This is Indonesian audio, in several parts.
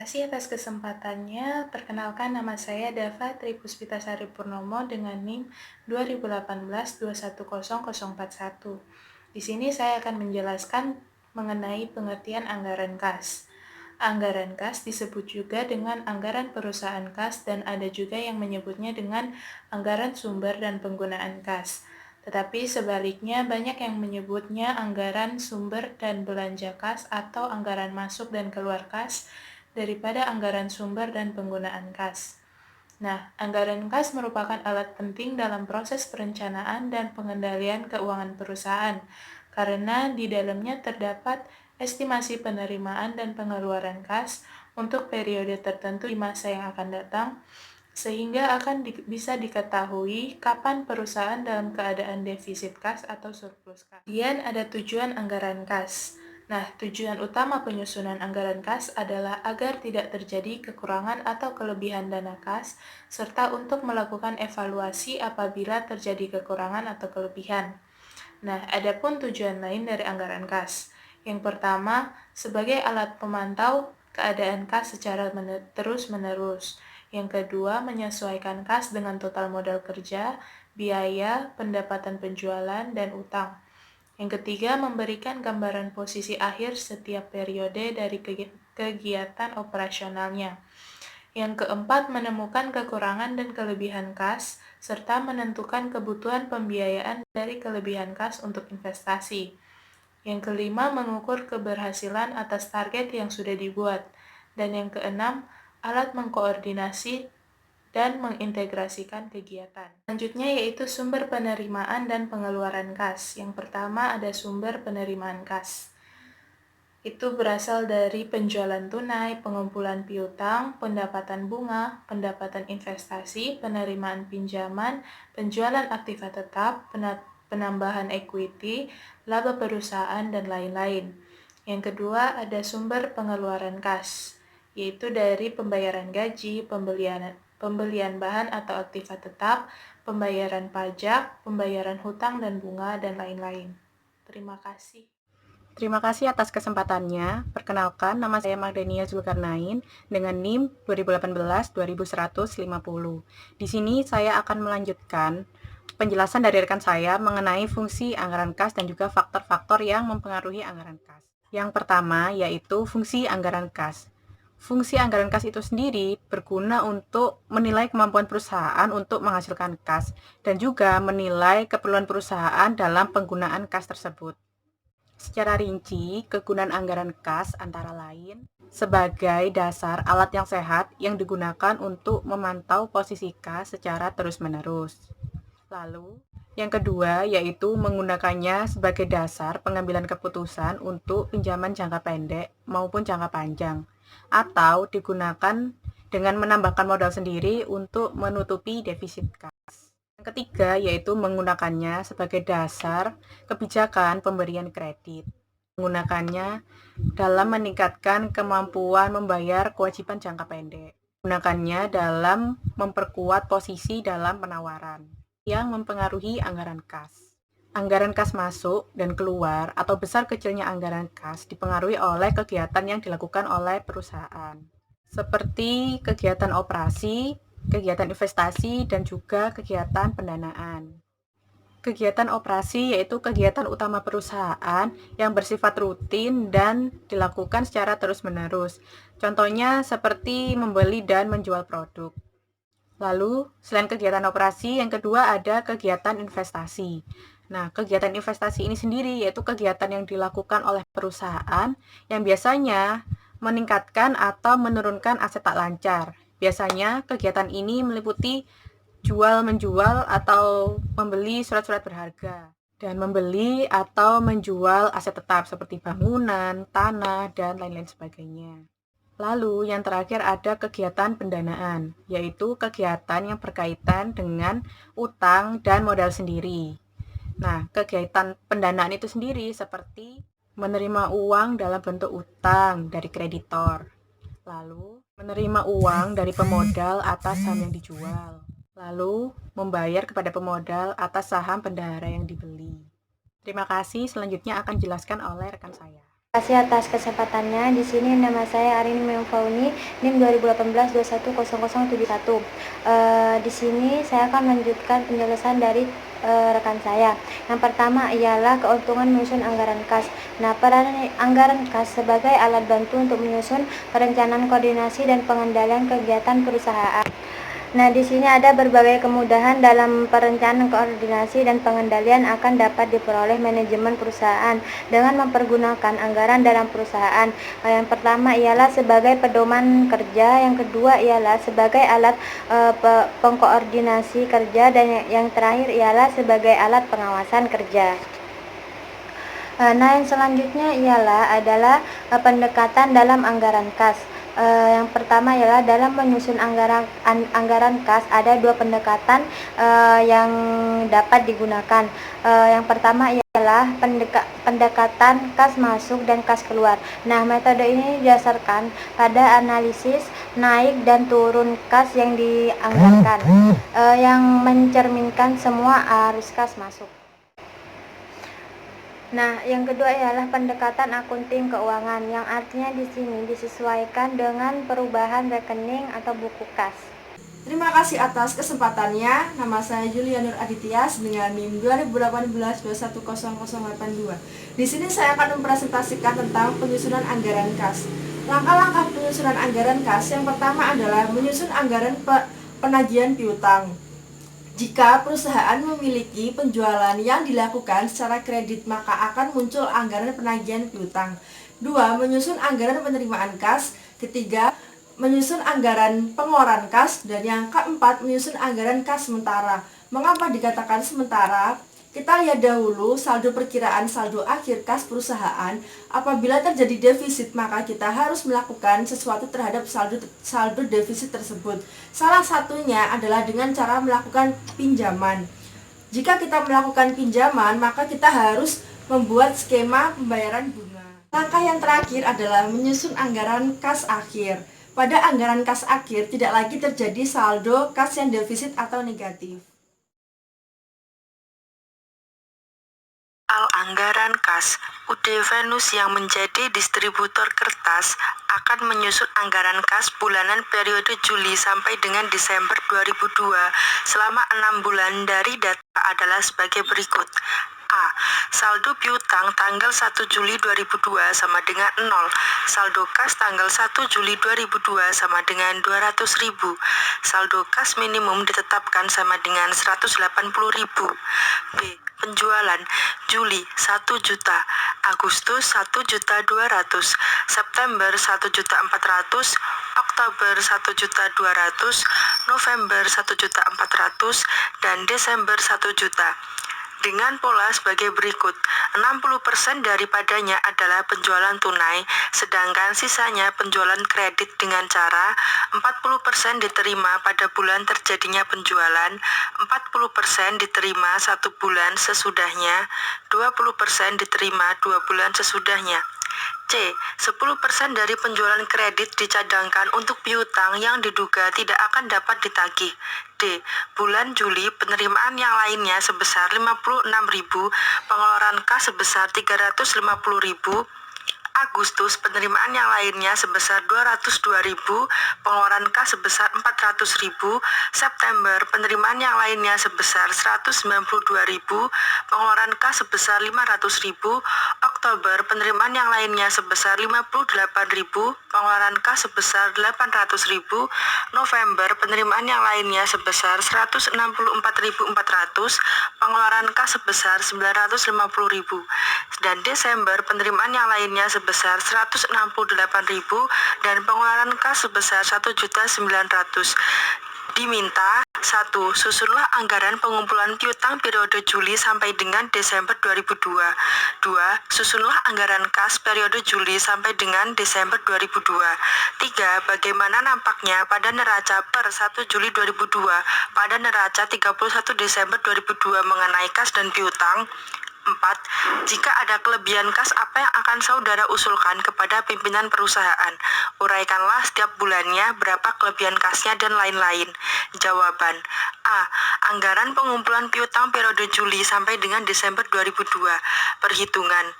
Kasih atas kesempatannya. Perkenalkan, nama saya Dava Tripuspitasari Purnomo dengan NIM 2018-2100041. Di sini saya akan menjelaskan mengenai pengertian anggaran kas. Anggaran kas disebut juga dengan anggaran perusahaan kas dan ada juga yang menyebutnya dengan anggaran sumber dan penggunaan kas. Tetapi sebaliknya banyak yang menyebutnya anggaran sumber dan belanja kas atau anggaran masuk dan keluar kas daripada anggaran sumber dan penggunaan kas. Nah, anggaran kas merupakan alat penting dalam proses perencanaan dan pengendalian keuangan perusahaan, karena di dalamnya terdapat estimasi penerimaan dan pengeluaran kas untuk periode tertentu di masa yang akan datang, sehingga bisa diketahui kapan perusahaan dalam keadaan defisit kas atau surplus kas. Kemudian ada tujuan anggaran kas. Nah, tujuan utama penyusunan anggaran kas adalah agar tidak terjadi kekurangan atau kelebihan dana kas, serta untuk melakukan evaluasi apabila terjadi kekurangan atau kelebihan. Nah, adapun tujuan lain dari anggaran kas. Yang pertama, sebagai alat pemantau keadaan kas secara terus-menerus. Yang kedua, menyesuaikan kas dengan total modal kerja, biaya, pendapatan penjualan, dan utang. Yang ketiga, memberikan gambaran posisi akhir setiap periode dari kegiatan operasionalnya. Yang keempat, menemukan kekurangan dan kelebihan kas, serta menentukan kebutuhan pembiayaan dari kelebihan kas untuk investasi. Yang kelima, mengukur keberhasilan atas target yang sudah dibuat. Dan yang keenam, alat mengkoordinasi dan mengintegrasikan kegiatan. Selanjutnya yaitu sumber penerimaan dan pengeluaran kas. Yang pertama ada sumber penerimaan kas. Itu berasal dari penjualan tunai, pengumpulan piutang, pendapatan bunga, pendapatan investasi, penerimaan pinjaman, penjualan aktiva tetap, penambahan equity, laba perusahaan, dan lain-lain. Yang kedua ada sumber pengeluaran kas, yaitu dari pembayaran gaji, pembelian bahan atau aktiva tetap, pembayaran pajak, pembayaran hutang dan bunga, dan lain-lain. Terima kasih. Terima kasih atas kesempatannya. Perkenalkan, nama saya Magdania Zulkarnain dengan NIM 2018-21150. Di sini saya akan melanjutkan penjelasan dari rekan saya mengenai fungsi anggaran kas dan juga faktor-faktor yang mempengaruhi anggaran kas. Yang pertama yaitu fungsi anggaran kas. Fungsi anggaran kas itu sendiri berguna untuk menilai kemampuan perusahaan untuk menghasilkan kas dan juga menilai keperluan perusahaan dalam penggunaan kas tersebut. Secara rinci, kegunaan anggaran kas antara lain sebagai dasar alat yang sehat yang digunakan untuk memantau posisi kas secara terus-menerus. Lalu, yang kedua yaitu menggunakannya sebagai dasar pengambilan keputusan untuk pinjaman jangka pendek maupun jangka panjang, atau digunakan dengan menambahkan modal sendiri untuk menutupi defisit kas. Yang ketiga yaitu menggunakannya sebagai dasar kebijakan pemberian kredit. Menggunakannya dalam meningkatkan kemampuan membayar kewajiban jangka pendek. Menggunakannya dalam memperkuat posisi dalam penawaran yang mempengaruhi anggaran kas. Anggaran kas masuk dan keluar atau besar kecilnya anggaran kas dipengaruhi oleh kegiatan yang dilakukan oleh perusahaan, seperti kegiatan operasi, kegiatan investasi, dan juga kegiatan pendanaan. Kegiatan operasi yaitu kegiatan utama perusahaan yang bersifat rutin dan dilakukan secara terus-menerus. Contohnya seperti membeli dan menjual produk. Lalu, selain kegiatan operasi, yang kedua ada kegiatan investasi. Nah, kegiatan investasi ini sendiri yaitu kegiatan yang dilakukan oleh perusahaan yang biasanya meningkatkan atau menurunkan aset tak lancar. Biasanya kegiatan ini meliputi jual-menjual atau membeli surat-surat berharga dan membeli atau menjual aset tetap seperti bangunan, tanah, dan lain-lain sebagainya. Lalu yang terakhir ada kegiatan pendanaan, yaitu kegiatan yang berkaitan dengan utang dan modal sendiri. Nah, kegiatan pendanaan itu sendiri seperti menerima uang dalam bentuk utang dari kreditor, lalu menerima uang dari pemodal atas saham yang dijual, lalu membayar kepada pemodal atas saham bendahara yang dibeli. Terima kasih, selanjutnya akan dijelaskan oleh rekan saya. Terima kasih atas kesempatannya. Di sini nama saya Arini Meumfauni, NIM 2018-210071. Di sini saya akan melanjutkan penjelasan dari rekan saya. Yang pertama ialah keuntungan menyusun anggaran kas. Nah, peran anggaran kas sebagai alat bantu untuk menyusun perencanaan, koordinasi, dan pengendalian kegiatan perusahaan. Nah, di sini ada berbagai kemudahan dalam perencanaan, koordinasi, dan pengendalian akan dapat diperoleh manajemen perusahaan dengan mempergunakan anggaran dalam perusahaan. Yang pertama ialah sebagai pedoman kerja, yang kedua ialah sebagai alat pengkoordinasi kerja, dan yang terakhir ialah sebagai alat pengawasan kerja. Nah, yang selanjutnya adalah pendekatan dalam anggaran kas. Yang pertama ialah dalam menyusun anggaran kas ada dua pendekatan yang dapat digunakan. Yang pertama ialah pendekatan kas masuk dan kas keluar. Nah, metode ini didasarkan pada analisis naik dan turun kas yang dianggarkan, yang mencerminkan semua arus kas masuk. Nah, yang kedua ialah pendekatan akunting keuangan, yang artinya di sini disesuaikan dengan perubahan rekening atau buku kas. Terima kasih atas kesempatannya. Nama saya Julia Nur Aditya dengan NIM 2018-210082. Di sini saya akan mempresentasikan tentang penyusunan anggaran kas. Langkah-langkah penyusunan anggaran kas yang pertama adalah menyusun anggaran penagihan piutang. Jika perusahaan memiliki penjualan yang dilakukan secara kredit, maka akan muncul anggaran penagihan piutang. 2. Menyusun anggaran penerimaan kas. Ketiga, menyusun anggaran pengeluaran kas. Dan yang keempat, menyusun anggaran kas sementara. Mengapa dikatakan sementara? Kita lihat dahulu saldo perkiraan saldo akhir kas perusahaan. Apabila terjadi defisit, maka kita harus melakukan sesuatu terhadap saldo defisit tersebut. Salah satunya adalah dengan cara melakukan pinjaman. Jika kita melakukan pinjaman, maka kita harus membuat skema pembayaran bunga. Langkah yang terakhir adalah menyusun anggaran kas akhir. Pada anggaran kas akhir tidak lagi terjadi saldo kas yang defisit atau negatif. Anggaran kas, UD Venus yang menjadi distributor kertas akan menyusun anggaran kas bulanan periode Juli sampai dengan Desember 2002 selama 6 bulan dari data adalah sebagai berikut. A. Saldo piutang tanggal 1 Juli 2002 sama dengan 0. Saldo kas tanggal 1 Juli 2002 sama dengan 200.000. Saldo kas minimum ditetapkan sama dengan 180.000. B. Penjualan Juli 1 juta, Agustus 1.200.000, September 1.400.000, Oktober 1.200.000, November 1.400.000, dan Desember 1 juta. Dengan pola sebagai berikut, 60% daripadanya adalah penjualan tunai, sedangkan sisanya penjualan kredit dengan cara 40% diterima pada bulan terjadinya penjualan, 40% diterima 1 bulan sesudahnya, 20% diterima 2 bulan sesudahnya. C. 10% dari penjualan kredit dicadangkan untuk piutang yang diduga tidak akan dapat ditagih. D. Bulan Juli penerimaan yang lainnya sebesar 56.000, pengeluaran kas sebesar 350.000, Agustus penerimaan yang lainnya sebesar 202.000, pengeluaran kas sebesar 400.000, September penerimaan yang lainnya sebesar 192.000, pengeluaran kas sebesar 500.000, Oktober penerimaan yang lainnya sebesar 58.000, pengeluaran kas sebesar 800.000, November penerimaan yang lainnya sebesar 164.400, pengeluaran kas sebesar 950.000, dan Desember penerimaan yang lainnya sebesar 168.000 dan pengeluaran kas sebesar 1.900.000. Diminta 1. Susunlah anggaran pengumpulan piutang periode Juli sampai dengan Desember 2002. 2. Susunlah anggaran kas periode Juli sampai dengan Desember 2002. 3. Bagaimana nampaknya pada neraca per 1 Juli 2002 pada neraca 31 Desember 2002 mengenai kas dan piutang. 4. Jika ada kelebihan kas, apa yang akan saudara usulkan kepada pimpinan perusahaan? Uraikanlah setiap bulannya berapa kelebihan kasnya dan lain-lain. Jawaban. A. Anggaran pengumpulan piutang periode Juli sampai dengan Desember 2002. Perhitungan.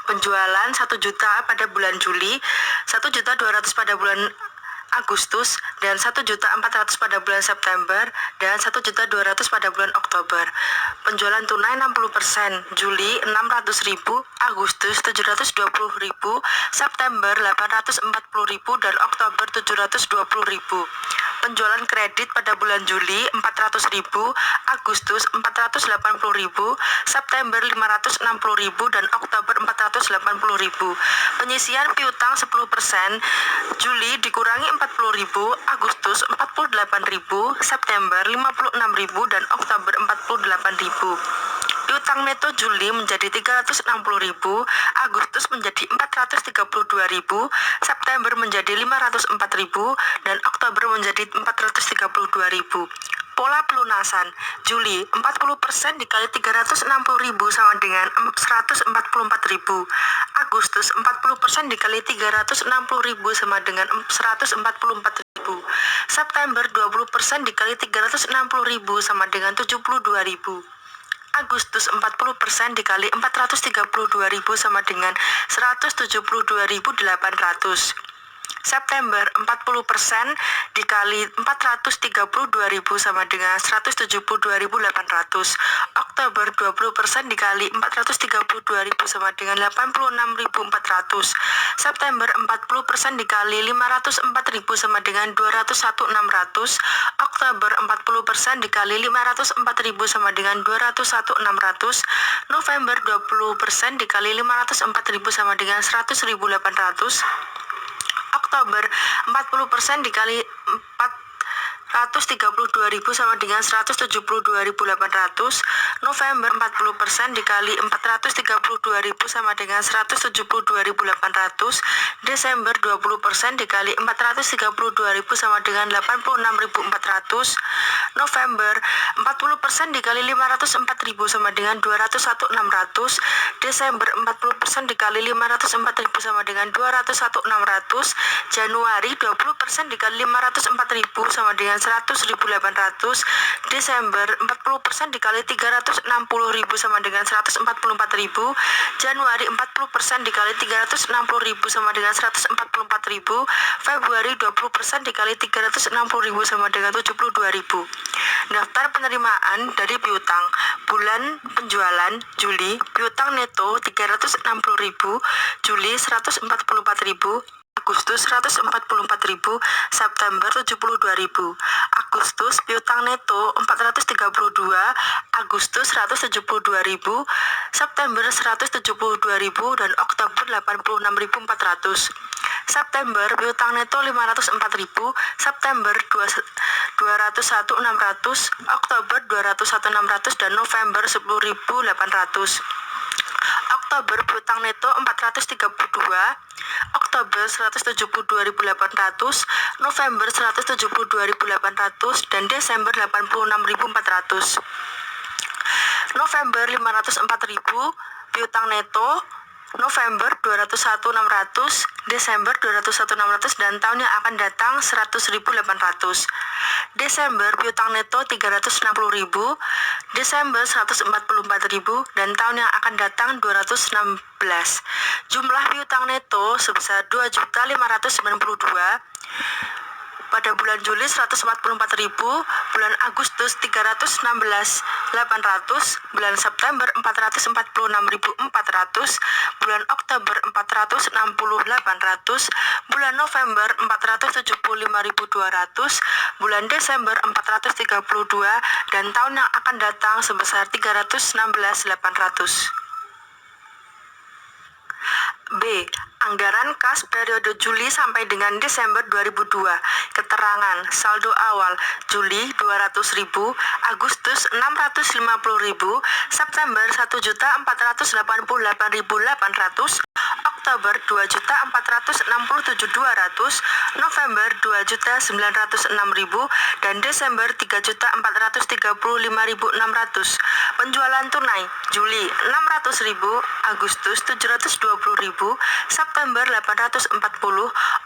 Penjualan 1 juta pada bulan Juli, 1.200.000 pada bulan Agustus, dan 1.400.000 pada bulan September, dan 1.200.000 pada bulan Oktober. Penjualan tunai 60%, Juli 600.000, Agustus 720.000, September 840.000, dan Oktober 720.000. Penjualan kredit pada bulan Juli 400.000, Agustus 480.000, September 560.000, dan Oktober 480.000. Penyisian piutang 10%, Juli dikurangi 40.000, Agustus 48.000, September 56.000, dan Oktober 48.000. Piutang neto Juli menjadi 360.000, Agustus menjadi 432.000, September menjadi 504.000, dan Oktober menjadi 432.000. Pola pelunasan Juli 40% dikali 360.000 sama dengan 144.000. Agustus 40% dikali 360.000 sama dengan 144.000. September 20% dikali 360.000 sama dengan 72.000. Agustus 40% dikali 432.000 sama dengan 172.800. September 40% dikali 432.000 sama dengan 172.800. Oktober 20% dikali 432.000 sama dengan 86.400. September 40% dikali 504.000 sama dengan 201.600. Oktober 40% dikali 504.000 sama dengan 201.600. November 20% dikali 504.000 sama dengan 100.800. Oktober 40% dikali 432.000 sama dengan 172.800. November 40% dikali 432.000 sama dengan 172.800. Desember 20% dikali 432.000 sama dengan 86.400. November 40% dikali 504.000 sama dengan 201.600. Desember 40% dikali 504.000 sama dengan 201.600. Januari 20% dikali 504.000 sama dengan 100.800. Desember 40% dikali 360.000 sama dengan 144.000. Januari 40% dikali 360.000 sama dengan 144.000. Februari 20% dikali 360.000 sama dengan 72.000. Daftar penerimaan dari piutang. Bulan penjualan Juli, piutang neto 360.000, Juli 144.000, Agustus 144.000, September 72.000. Agustus piutang neto 432, Agustus 172.000, September 172.000, dan Oktober 86.400. September piutang neto 504.000, September 201.600, Oktober 201.600, dan November 10.800. Oktober piutang neto 432, Oktober 172.800, November 172.800, dan Desember 86.400. November 504.000, piutang neto November 201.600, Desember 201.600, dan tahun yang akan datang 100.800. Desember piutang neto 360.000, Desember 144.000, dan tahun yang akan datang 216. Jumlah piutang neto sebesar 2.592. Pada bulan Juli 144.000, bulan Agustus 316.800, bulan September 446.400, bulan Oktober 460.800, bulan November 475.200, bulan Desember 432, dan tahun yang akan datang sebesar 316.800. B. Anggaran kas periode Juli sampai dengan Desember 2002. Keterangan saldo awal Juli 200.000, Agustus 650.000, September 1.488.800, Oktober 2.467.200, November 2.906.000, dan Desember 3.435.600. Penjualan tunai Juli 600.000, Agustus 720.000, September 840,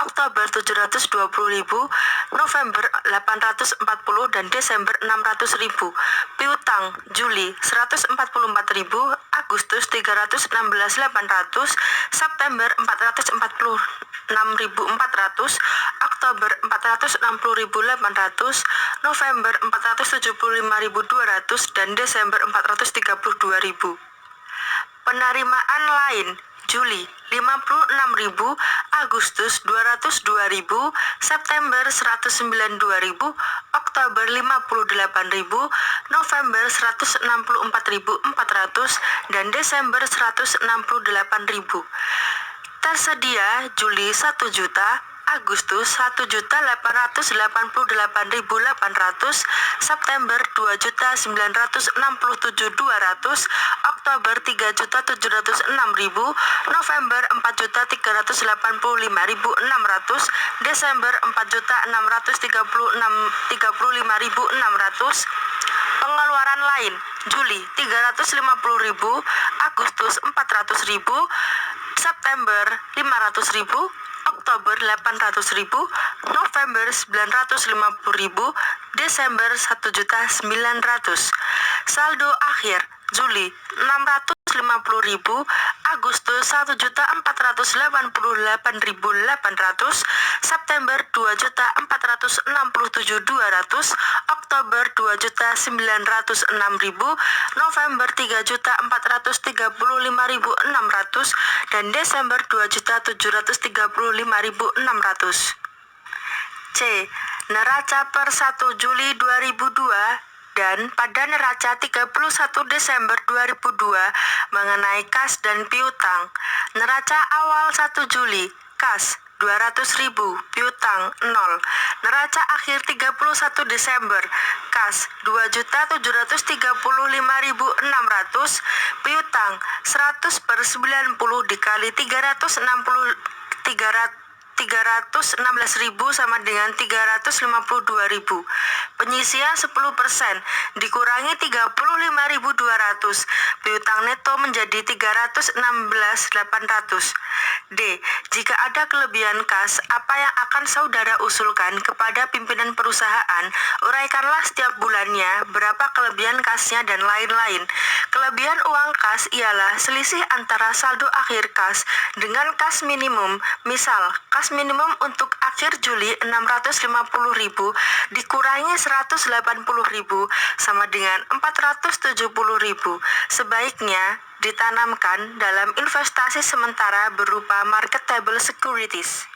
Oktober 720.000, November 840, dan Desember 600.000. Piutang Juli 144.000, Agustus 316.800, September 446.400, Oktober 460.800, November 475.200, dan Desember 432.000. Penerimaan lain Juli 56.000, Agustus 202.000, September 192.000, Oktober 58.000, November 164.400, dan Desember 168.000. Tersedia Juli 1 juta, Agustus 1.888.800, September 2.967.200, Oktober 3.706.000, November 4.385.600, Desember 4.635.600. Pengeluaran lain Juli 350.000, Agustus 400.000, September 500.000, Oktober 800.000, November 950.000, Desember 1.900.000. Saldo akhir Juli 650.000, Agustus 1.488.800, September 2.467.200, Oktober 2.906.000, November 3.435.600, dan Desember 2.735.600. C. Neraca per 1 Juli 2002 dan pada neraca 31 Desember 2002 mengenai kas dan piutang. Neraca awal 1 Juli, kas 200.000, piutang 0. Neraca akhir 31 Desember, kas 2.735.600, piutang 100/90 dikali 316.000 sama dengan 352.000. Penyisian 10% dikurangi 35.200. Piutang neto menjadi 316.800. D. Jika ada kelebihan kas, apa yang akan saudara usulkan kepada pimpinan perusahaan? Uraikanlah setiap bulannya berapa kelebihan kasnya dan lain-lain. Kelebihan uang kas ialah selisih antara saldo akhir kas dengan kas minimum. Misal, kas minimum untuk akhir Juli 650.000 dikurangi 180.000 sama dengan 470.000. Sebaiknya ditanamkan dalam investasi sementara berupa marketable securities.